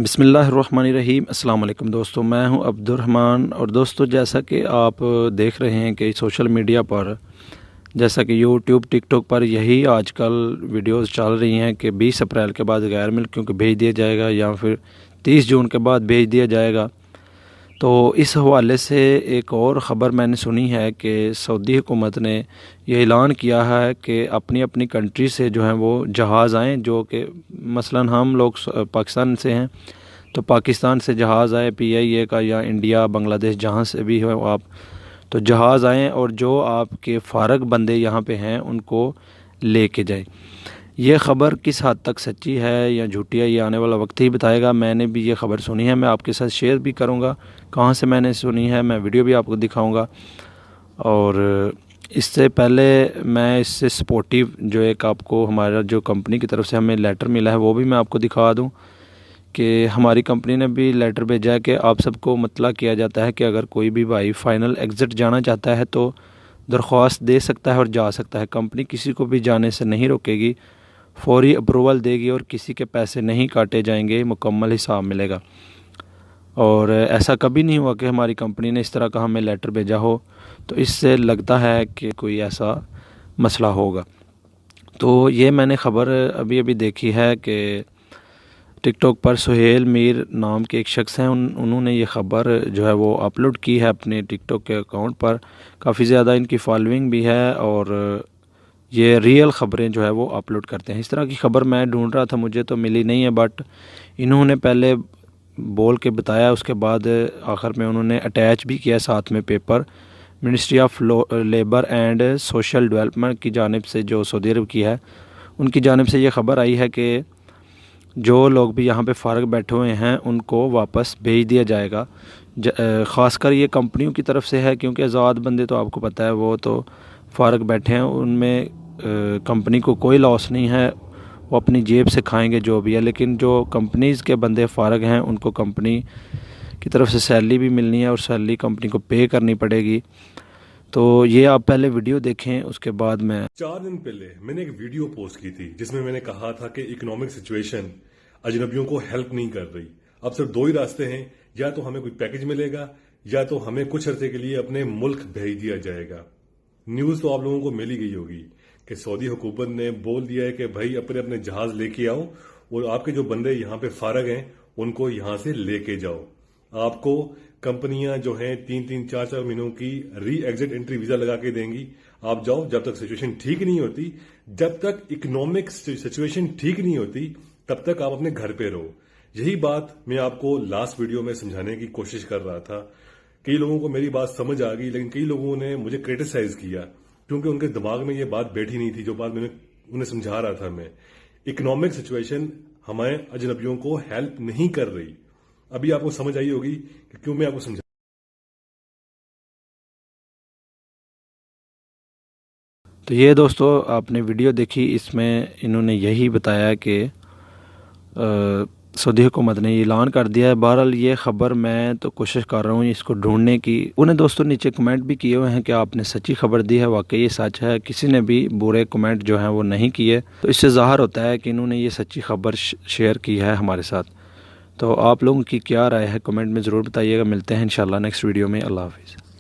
بسم اللہ الرحمن الرحیم۔ السلام علیکم دوستو، میں ہوں عبد الرحمن۔ اور دوستو، جیسا کہ آپ دیکھ رہے ہیں کہ سوشل میڈیا پر، جیسا کہ یوٹیوب ٹک ٹاک پر یہی آج کل ویڈیوز چل رہی ہیں کہ 20 اپریل کے بعد غیر ملکیوں کو بھیج دیا جائے گا یا پھر 30 جون کے بعد بھیج دیا جائے گا۔ تو اس حوالے سے ایک اور خبر میں نے سنی ہے کہ سعودی حکومت نے یہ اعلان کیا ہے کہ اپنی اپنی کنٹری سے جو ہیں وہ جہاز آئیں، جو کہ مثلا ہم لوگ پاکستان سے ہیں تو پاکستان سے جہاز آئے PIA کا، یا انڈیا، بنگلہ دیش، جہاں سے بھی ہو آپ، تو جہاز آئیں اور جو آپ کے فارغ بندے یہاں پہ ہیں ان کو لے کے جائیں۔ یہ خبر کس حد تک سچی ہے یا جھوٹی ہے یہ آنے والا وقت ہی بتائے گا۔ میں نے بھی یہ خبر سنی ہے، میں آپ کے ساتھ شیئر بھی کروں گا کہاں سے میں نے سنی ہے، میں ویڈیو بھی آپ کو دکھاؤں گا۔ اور اس سے پہلے میں اس سے سپورٹیو جو ایک آپ کو ہمارا جو کمپنی کی طرف سے ہمیں لیٹر ملا ہے وہ بھی میں آپ کو دکھا دوں کہ ہماری کمپنی نے بھی لیٹر بھیجا ہے کہ آپ سب کو مطلع کیا جاتا ہے کہ اگر کوئی بھی بھائی فائنل ایگزٹ جانا چاہتا ہے تو درخواست دے سکتا ہے اور جا سکتا ہے۔ کمپنی کسی کو بھی جانے سے نہیں روکے گی، فوری اپروول دے گی اور کسی کے پیسے نہیں کاٹے جائیں گے، مکمل حساب ملے گا۔ اور ایسا کبھی نہیں ہوا کہ ہماری کمپنی نے اس طرح کا ہمیں لیٹر بھیجا ہو، تو اس سے لگتا ہے کہ کوئی ایسا مسئلہ ہوگا۔ تو یہ میں نے خبر ابھی دیکھی ہے کہ ٹک ٹاک پر سہیل میر نام کے ایک شخص ہیں، انہوں نے یہ خبر جو ہے وہ اپلوڈ کی ہے اپنے ٹک ٹاک کے اکاؤنٹ پر۔ کافی زیادہ ان کی فالوئنگ بھی ہے اور یہ ریئل خبریں جو ہے وہ اپلوڈ کرتے ہیں۔ اس طرح کی خبر میں ڈھونڈ رہا تھا، مجھے تو ملی نہیں ہے، بٹ انہوں نے پہلے بول کے بتایا، اس کے بعد آخر میں انہوں نے اٹیچ بھی کیا ساتھ میں paper, ministry of labour and social development کی جانب سے جو سعودی عرب کی ہے، ان کی جانب سے یہ خبر آئی ہے کہ جو لوگ بھی یہاں پہ فارغ بیٹھے ہوئے ہیں ان کو واپس بھیج دیا جائے گا۔ خاص کر یہ کمپنیوں کی طرف سے ہے، کیونکہ آزاد بندے تو آپ کو پتہ ہے وہ تو فارغ بیٹھے ہیں، ان میں کمپنی کو کوئی لاس نہیں ہے، وہ اپنی جیب سے کھائیں گے جو بھی ہے۔ لیکن جو کمپنیز کے بندے فارغ ہیں ان کو کمپنی کی طرف سے سیلری بھی ملنی ہے اور سیلری کمپنی کو پے کرنی پڑے گی۔ تو یہ آپ پہلے ویڈیو دیکھیں، اس کے بعد میں 4 دن پہلے میں نے ایک ویڈیو پوسٹ کی تھی جس میں میں نے کہا تھا کہ اکنامک سچویشن اجنبیوں کو ہیلپ نہیں کر رہی۔ اب صرف 2 ہی راستے ہیں، یا تو ہمیں کوئی پیکج ملے گا یا تو ہمیں کچھ عرصے کے لیے اپنے ملک بھیج دیا جائے گا۔ نیوز تو آپ لوگوں کو مل ہی گئی ہوگی کہ سعودی حکومت نے بول دیا ہے کہ بھائی اپنے جہاز لے کے آؤ اور آپ کے جو بندے یہاں پہ فارغ ہیں ان کو یہاں سے لے کے جاؤ۔ آپ کو کمپنیاں جو ہیں 3-3 4-4 مہینوں کی ری ایگزٹ انٹری ویزا لگا کے دیں گی۔ آپ جاؤ، جب تک سچویشن ٹھیک نہیں ہوتی، جب تک اکنامک سچویشن ٹھیک نہیں ہوتی تب تک آپ اپنے گھر پہ رہو۔ یہی بات میں آپ کو لاسٹ ویڈیو میں سمجھانے کی کوشش کر رہا تھا۔ کئی لوگوں کو میری بات سمجھ آ گئی، لیکن کئی لوگوں نے مجھے کرٹیسائز کیا کیونکہ ان کے دماغ میں یہ بات بیٹھی نہیں تھی جو بات میں انہیں سمجھا رہا تھا۔ میں اکنامک سچویشن ہمیں اجنبیوں کو ہیلپ نہیں کر رہی۔ ابھی آپ کو سمجھ آئی ہوگی کہ کیوں میں آپ کو سمجھا۔ تو یہ دوستو آپ نے ویڈیو دیکھی، اس میں انہوں نے یہی بتایا کہ سعودی حکومت نے یہ اعلان کر دیا ہے۔ بہرحال یہ خبر میں تو کوشش کر رہا ہوں اس کو ڈھونڈنے کی۔ انہیں دوستوں نیچے کمنٹ بھی کیے ہوئے ہیں کہ آپ نے سچی خبر دی ہے، واقعی یہ سچ ہے، کسی نے بھی برے کمنٹ جو ہیں وہ نہیں کیے۔ تو اس سے ظاہر ہوتا ہے کہ انہوں نے یہ سچی خبر شیئر کی ہے ہمارے ساتھ۔ تو آپ لوگوں کی کیا رائے ہے کمنٹ میں ضرور بتائیے گا۔ ملتے ہیں انشاءاللہ نیکسٹ ویڈیو میں۔ اللہ حافظ۔